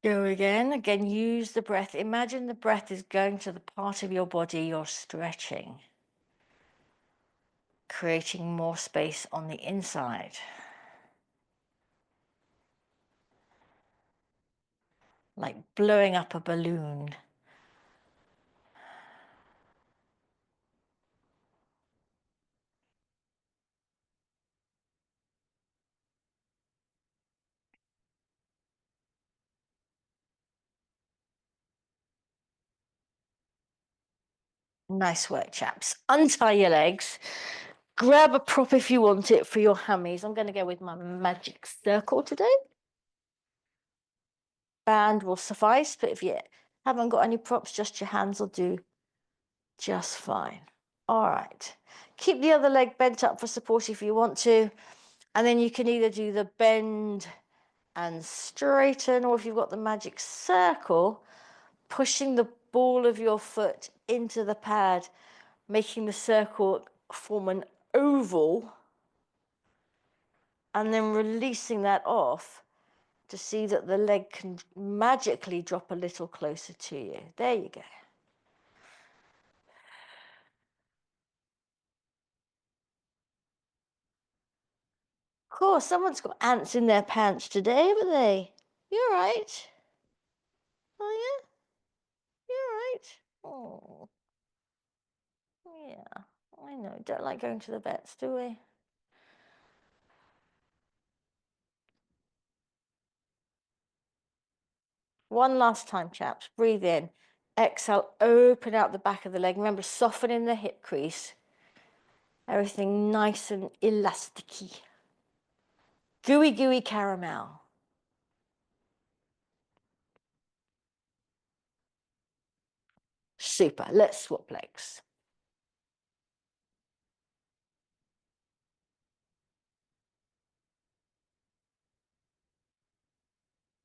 A: Go again. Again, use the breath. Imagine the breath is going to the part of your body you're stretching. creating more space on the inside. Like blowing up a balloon. Nice work, chaps. Untie your legs. Grab a prop if you want it for your hammies. I'm going to go with my magic circle today. Band will suffice, but if you haven't got any props, just your hands will do just fine. All right. Keep the other leg bent up for support if you want to. And then you can either do the bend and straighten, or if you've got the magic circle, pushing the ball of your foot into the pad, making the circle form an oval, and then releasing that off to see that the leg can magically drop a little closer to you. There you go. Of course, someone's got ants in their pants today, haven't they? You're right. Oh, yeah? You're right. Oh, yeah. I know. Don't like going to the vets, do we? One last time, chaps. Breathe in. Exhale, open out the back of the leg. Remember, soften in the hip crease. Everything nice and elasticy. Gooey, gooey caramel. Super. Let's swap legs.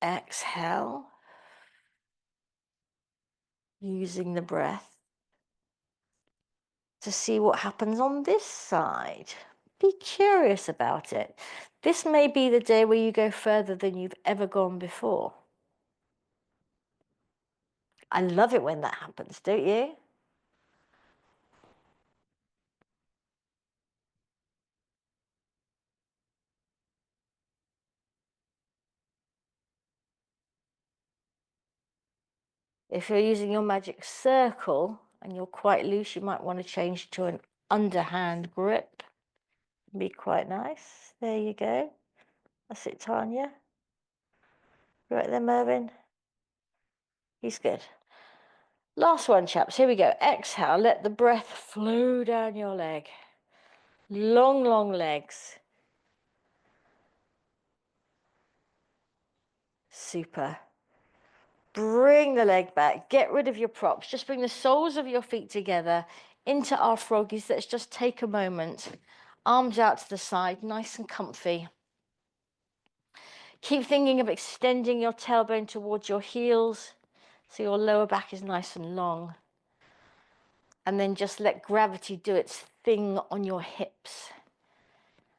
A: Exhale. Using the breath to see what happens on this side. Be curious about it. This may be the day where you go further than you've ever gone before. I love it when that happens, don't you? If you're using your magic circle and you're quite loose, you might want to change to an underhand grip. Be quite nice. There you go. That's it, Tanya. Right there, Mervyn. He's good. Last one, chaps. Here we go. Exhale. Let the breath flow down your leg. Long, long legs. Super. Bring the leg back. Get rid of your props. Just bring the soles of your feet together into our froggies. Let's just take a moment. Arms out to the side, nice and comfy. Keep thinking of extending your tailbone towards your heels so your lower back is nice and long. And then just let gravity do its thing on your hips,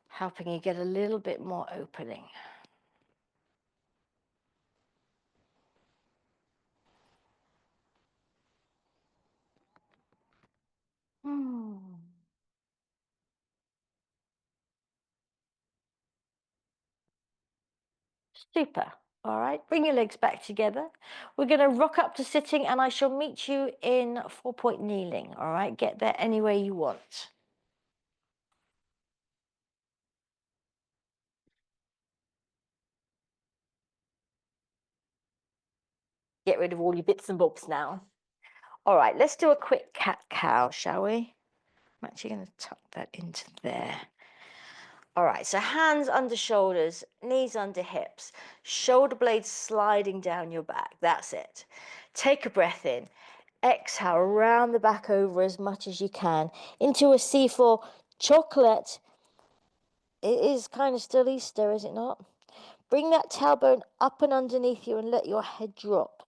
A: helping you get a little bit more opening. Super. All right, bring your legs back together. We're going to rock up to sitting and I shall meet you in 4-point kneeling. All right, get there any way you want. Get rid of all your bits and bobs now. All right, let's do a quick cat-cow, shall we? I'm actually going to tuck that into there. All right, so hands under shoulders, knees under hips, shoulder blades sliding down your back. That's it. Take a breath in. Exhale, round the back over as much as you can into a C4 chocolate. It is kind of still Easter, is it not? Bring that tailbone up and underneath you and let your head drop.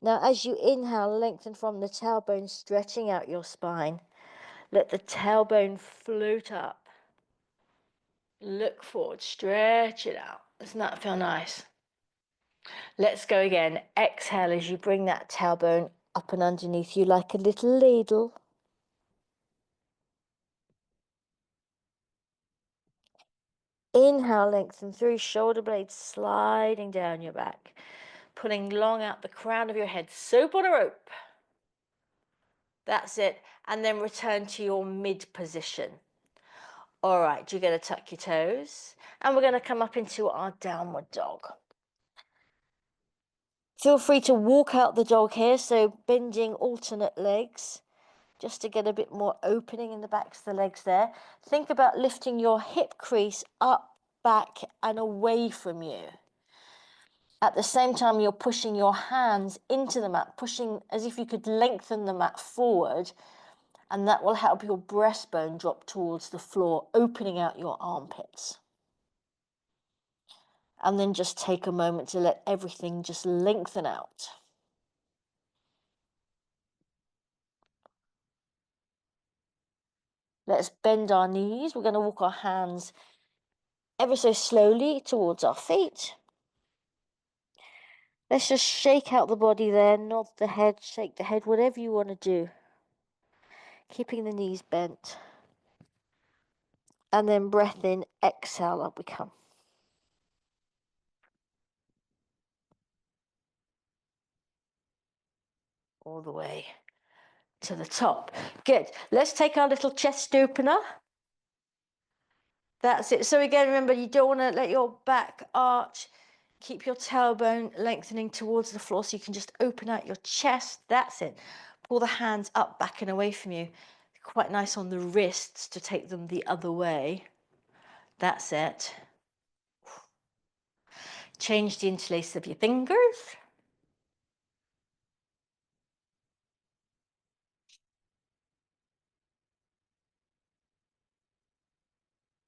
A: Now, as you inhale, lengthen from the tailbone, stretching out your spine. Let the tailbone float up. Look forward, stretch it out. Doesn't that feel nice? Let's go again. Exhale as you bring that tailbone up and underneath you like a little ladle. Inhale, lengthen through, shoulder blades sliding down your back, pulling long out the crown of your head. Soap on a rope. That's it. And then return to your mid position. All right, you're going to tuck your toes. And we're going to come up into our downward dog. Feel free to walk out the dog here, so bending alternate legs, just to get a bit more opening in the backs of the legs there. Think about lifting your hip crease up, back, and away from you. At the same time, you're pushing your hands into the mat, pushing as if you could lengthen the mat forward, and that will help your breastbone drop towards the floor, opening out your armpits. And then just take a moment to let everything just lengthen out. Let's bend our knees. We're going to walk our hands ever so slowly towards our feet. Let's just shake out the body there, nod the head, shake the head, whatever you want to do. Keeping the knees bent. And then breath in, exhale, up we come. All the way to the top. Good. Let's take our little chest opener. That's it. So again, remember, you don't want to let your back arch. Keep your tailbone lengthening towards the floor so you can just open out your chest. That's it. Pull the hands up, back and away from you. Quite nice on the wrists to take them the other way. That's it. Change the interlace of your fingers.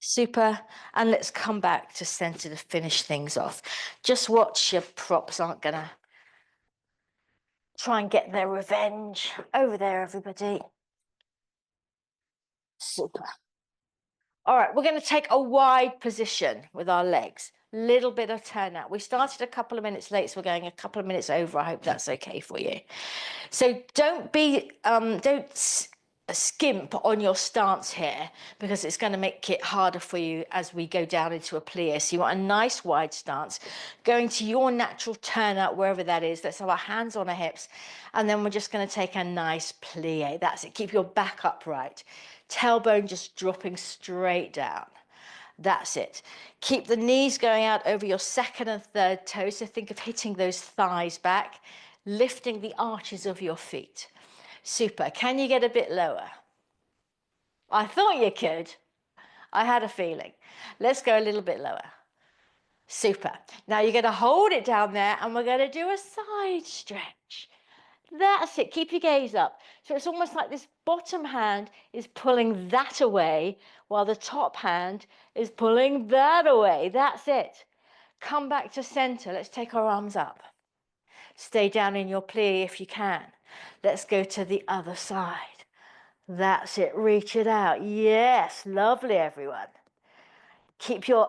A: Super. And let's come back to center to finish things off. Just watch your props aren't going to try and get their revenge. Over there, everybody. Super. All right, we're going to take a wide position with our legs. Little bit of turnout. We started a couple of minutes late, so we're going a couple of minutes over. I hope that's okay for you. So don't skimp on your stance here, because it's going to make it harder for you as we go down into a plie. So you want a nice wide stance, going to your natural turnout wherever that is. Let's have our hands on our hips, and then we're just going to take a nice plie. That's it. Keep your back upright. Tailbone just dropping straight down. That's it. Keep the knees going out over your second and third toes. So think of hitting those thighs back, lifting the arches of your feet. Super. Can you get a bit lower? I thought you could. I had a feeling. Let's go a little bit lower. Super. Now you're going to hold it down there, and we're going to do a side stretch. That's it. Keep your gaze up. So it's almost like this bottom hand is pulling that away while the top hand is pulling that away. That's it. Come back to center. Let's take our arms up. Stay down in your plie if you can. Let's go to the other side. That's it. Reach it out. Yes. Lovely, everyone. Keep your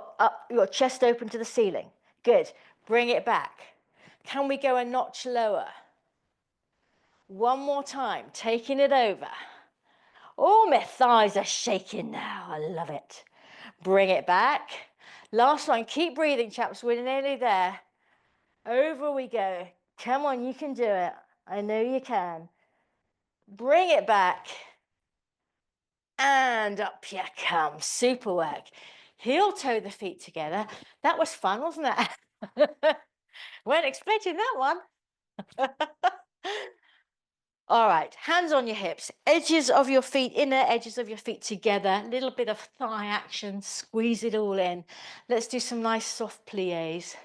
A: chest open to the ceiling. Good. Bring it back. Can we go a notch lower? One more time, taking it over. Oh, my thighs are shaking now. I love it. Bring it back. Last one. Keep breathing, chaps. We're nearly there. Over we go. Come on, you can do it. I know you can. Bring it back. And up you come. Super work. Heel toe the feet together. That was fun, wasn't it? Weren't expecting that one. All right, hands on your hips, edges of your feet, inner edges of your feet together, a little bit of thigh action, squeeze it all in. Let's do some nice soft plies.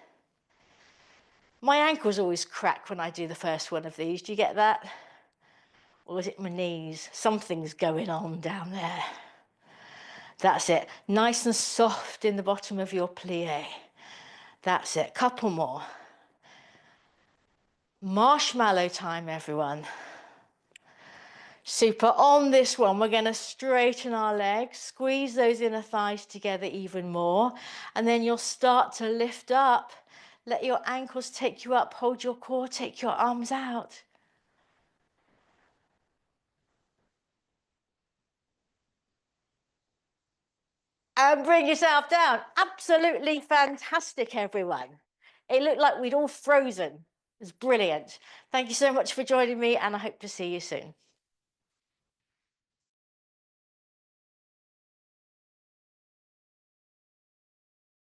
A: My ankles always crack when I do the first one of these. Do you get that? Or is it my knees? Something's going on down there. That's it. Nice and soft in the bottom of your plie. That's it. Couple more. Marshmallow time, everyone. Super. On this one, we're going to straighten our legs, squeeze those inner thighs together even more, and then you'll start to lift up. Let your ankles take you up. Hold your core, take your arms out. And bring yourself down. Absolutely fantastic, everyone. It looked like we'd all frozen. It was brilliant. Thank you so much for joining me, and I hope to see you soon.